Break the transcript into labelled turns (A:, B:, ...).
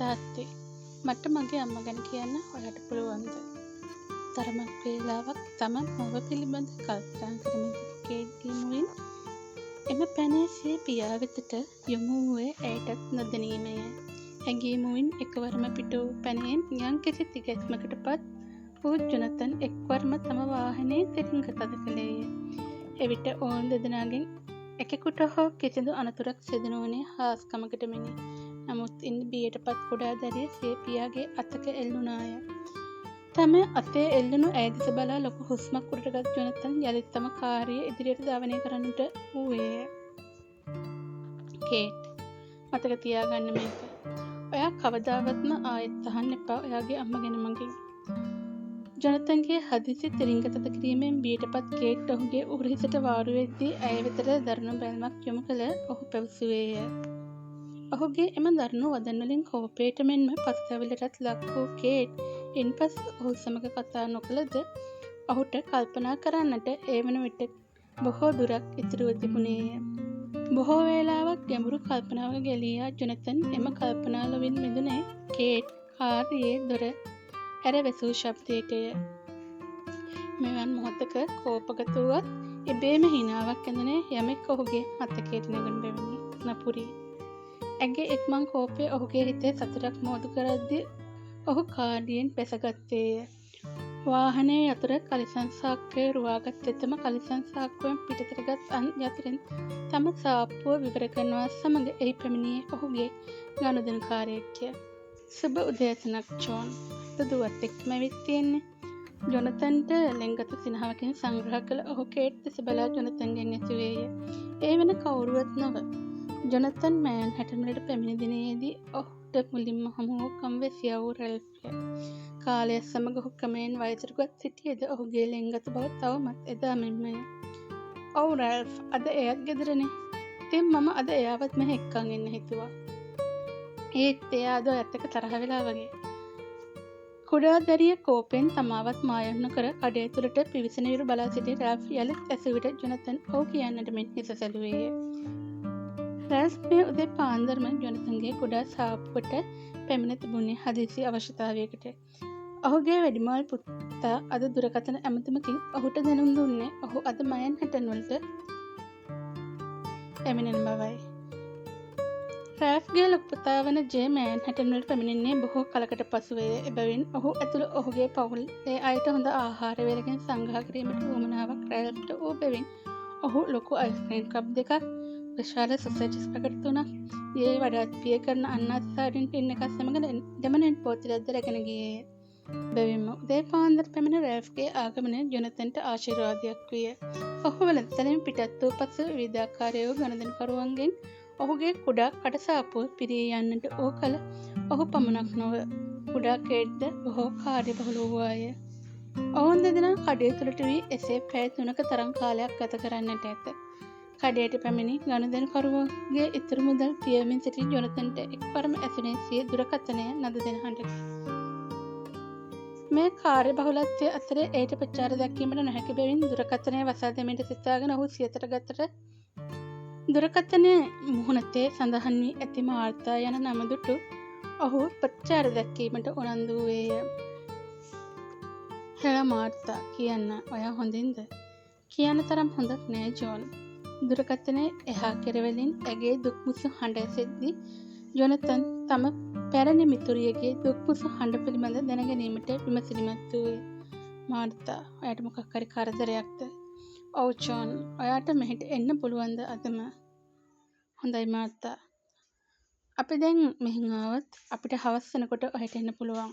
A: තාත්තේ මට මගේ අම්මා ගැන කියන්න ඔයාලට පුළුවන්ද? තරමක් වේලාවක් තම මව පිළිබඳ කල්පනා කරමින් කේට්ගේ මුවින් එම පැනේ සිය පියා වෙතට යොමු වූයේ ඇයටත් නොදැනීමය. ඇගේ මුවින් එකවරම පිට වූ පැනයෙන් යම්කිසි තිගැස්මකට පත් වූ ජොනතන් එක්වරම තම වාහනයේ තෙරින්ග තද කළේය. එවිට ඔවුන් දෙදෙනාගෙන් එකෙකුට හෝ කිසිදු අනතුරක් සිදු නොවුණේ හාස්කමකට මෙනි. නමුත් ඉන් බියට පත් කුඩා දැරිය සිය පියාගේ අතක එල්ලුණාය. තම අතේ එල්ලුණු ඇය දෙස බලා ලොකු හුස්මක් උඩටගත් ජොනතන් යළිත් තම කාරිය ඉදිරියට ධාවනය කරන්නට වූවේය. කේට්, මතක තියාගන්න මේක. ඔයා කවදාවත්ම ආයෙත් අහන්න එපා ඔයාගේ අම්මා ගැන මගෙන්. ජොනතන්ගේ හදිසි තිරිංග තද කිරීමෙන් බියට පත් කේට් ඔහුගේ උරහිසට වාරු වෙද්දී ඇය වෙතට දරුණු බැල්මක් යොමු කළ ඔහු පැවසුවේය. ඔහුගේ එම දරුණු වදන් වලින් කෝපයට මෙන්ම පසුතැවිල්ලටත් ලක් වූ කේට් ඉන්පසු ඔහු සමග කතා නොකළද ඔහුට කල්පනා කරන්නට ඒ වන විට බොහෝ දුරක් ඉතිරිව තිබුණේය. බොහෝ වේලාවක් ගැඹුරු කල්පනාවක ගැලී ජොනතන් එම කල්පනාලොවින් මිදුනේ කේට් කාර්යයේ දොර ඇර වැසූ ශබ්දයටය. මෙවන් මොහොතක කෝපගත වුවත් එබේම හිනාවක් ඇඳුනේ යමෙක් ඔහුගේ මතකයට නැගුණු බැවිනි. නපුරී ඇගේ එක්මන් කෝපය ඔහුගේ හිතේ සතුටක් මෝදු කරද්දී ඔහු කාඩියෙන් බැසගත්තේය. වාහනයේ යතුර කලිසම් සාක්කුවේ රුවාගත් තෙතම කලිසම් සාක්කුවෙන් පිටතටගත් අන් යතුරෙන් තම සාප්පුව විවර කරනවා සමග එහි පැමිණියේ ඔහුගේ ගනුදෙනුකාරයෙක්ය. සුබ උදෑසනක් ජෝන්. දුවත් එක්කම ඇවිත් තියෙන්නේ. ජොනතන්ට ලෙන්ගත සිනහවකින් සංග්‍රහ කළ ඔහු කේට් දෙස බලා ජොනතන්ගෙන් ඇසුවේය. ඒ වෙන කවුරුවත් නොව. ජොනතන් මෑන්හටන් වලට පැමිණි දිනයේදී ඔහුට මුලින්ම හමු වූ කම්වැසියා වූ රැල්ෆ්ය. කාලයත් සමග ඔහු ක්‍රමයෙන් වයසට ගොස් සිටියද ඔහුගේ ලෙන්ගත බව තවමත් එදා මෙන්මය. ඔව් රැල්ෆ්, අද එයත් ගෙදරනේ. ඉතින් මම අද එයාවත් මෙහෙ එක්කන් එන්න හිතුවා. ඒත් එයා අද ඔයත් එක්ක තරහ වෙලා වගේ. කුඩා දැරිය කෝපෙන් තමාවත් මායම් නොකර කඩේ තුළට පිවිසෙන විරු බලා සිටි රැල්ෆ් යළිත් ඇසූ විට ජොනතන් ඔව් කියන්නට මෙන් හිස සැලුවේය. රැල්ෆ් මේ උදේ පාන්දරම ජොනතන්ගේ කුඩා සාප්පුවට පැමිණ තිබුණේ හදිසි අවශ්‍යතාවයකට. ඔහුගේ වැඩිමල් පුතා අද දුරකථන ඇමතුමකින් ඔහුට දැනුම් දුන්නේ ඔහු අද මෑන්හටන් වලට පැමිණෙන බවයි. රැල්ෆ්ගේ ලොකු පුතා වන ජේ මෑන්හටන් වලට පැමිණෙන්නේ බොහෝ කලකට පසුවය. එබැවින් ඔහු ඇතුළු ඔහුගේ පවුලේ අයට හොඳ ආහාර වේලකින් සංග්‍රහ කිරීමට උවමනාවක් රැල්ෆ්ට වූ බැවින් ඔහු ලොකු අයිස්ක්‍රීම් කප් දෙකක්, විශාල සොසේජස් පැකට් 3ක්, ඒ වඩාත් පිය කරන අන්නාසි සාඩින් ටින් එකක් සමග දෙමනෙන් පෝතිලක්ද රැගෙන ගියේය. බැවින්ම උදේ පාන්දර පැමිණ රැල්ෆ්ගේ ආගමනය ජොනතන්ට ආශිර්වාදයක් විය. ඔහු වෙළඳසැලෙන් පිටත් වූ පසු විවිධාකාරය වූ ගනුදෙනුකරුවන්ගෙන් ඔහුගේ කුඩා කටසාප්පුව පිරී යන්නට ඕ කල ඔහු පමණක් නොව කුඩා කේට්ද බොහෝ කාර්යබහුල වූවාය. ඔවුන් දෙදෙනා කඩේ තුළට වී එසේ පැය 3ක තරම් කාලයක් ගත කරන්නට ඇත. කඩේට පැමිණි ගනුදෙනුකරුවන්ගේ ඉතුරු මුදල් පියමින් සිටි ජොනතන්ට එක්වරම ඇසුනේ සිය දුරකථනය නද දෙන හඬකි. මේ කාර්යබහුලත්වය අතරේ එයට ප්‍රචාර දැක්වීමට නොහැකි බැවින් දුරකථනය වසා දැමීමට සිතාගෙන ඔහු සියතට ගතට දුරකථනය මුහුණතේ සඳහන් වී ඇති මාර්තා යන නම දුටු ඔහු ප්‍රචාර දැක්වීමට උනන්දු වූයේය. හෙළ මාර්තා, කියන්න ඔයා හොඳින්ද? කියන්න තරම් හොඳක් නෑ ජෝන්. දුරකථනය එහා කෙරවලින් ඇගේ දුක්මුසු හඬ ඇසෙද්දී ජොනතන් තම පැරණි මිතුරියගේ දුක්මුසු හඬ පිළිබඳ දැනගැනීමට විමසිලිමත් වූයේ. මාර්තා, ඔයාට මොකක් හරි කරදරයක්ද? ඔව් ජෝන්, ඔයාට මෙහෙට එන්න පුළුවන්ද අදම? හොඳයි මාර්තා. අපි දැන් මෙහෙන් ආවත් අපිට හවස් වෙනකොට ඔහෙට එන්න පුළුවන්.